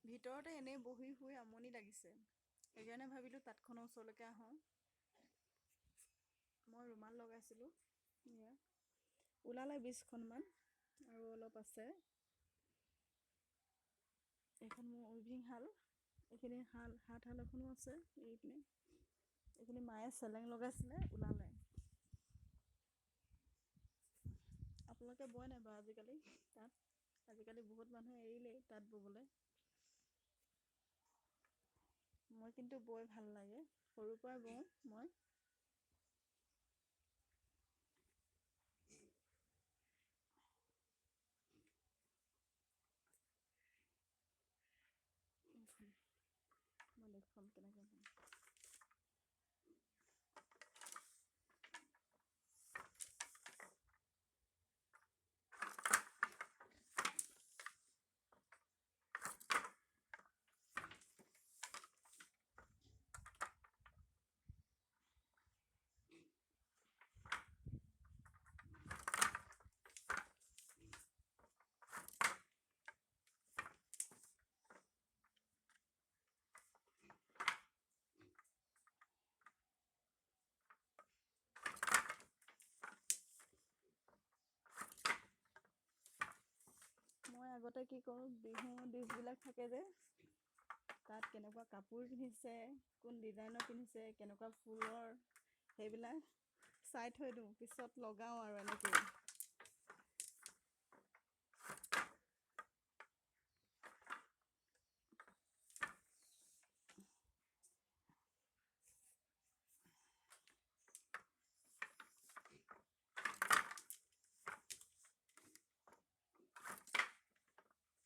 ভিতৰতে এনেই বহি শুই আমনি লাগিছে, সেইকাৰণে ভাবিলোঁ তাঁতখনৰ ওচৰলৈকে আহোঁ। মই ৰুমাল লগাইছিলোঁ, ওলালে 20খনমান আৰু অলপ আছে। এইখন মোৰ উইভিং শাল, এইখিনি হাতশাল এখনো আছে এইপিনে। এইখিনি মায়ে চেলেং লগাইছিলে, ওলালে। আপোনালোকে বয় নাই বাৰু আজিকালি তাঁত? আজিকালি বহুত মানুহে এৰিলেই তাঁত ববলৈ। মই কিন্তু বৈ ভাল লাগে, সৰুৰ পৰাই বওঁ মই। মই দেখুৱাম কেনেকৈ বওঁ। মই আগতে কি কৰোঁ, বিহু ডিচবিলাক থাকে যে, তাত কেনেকুৱা কাপোৰ পিন্ধিছে, কোন ডিজাইনৰ পিন্ধিছে, কেনেকুৱা ফুলৰ, সেইবিলাক চাই থৈ দিওঁ, পিছত লগাওঁ আৰু এনেকৈ।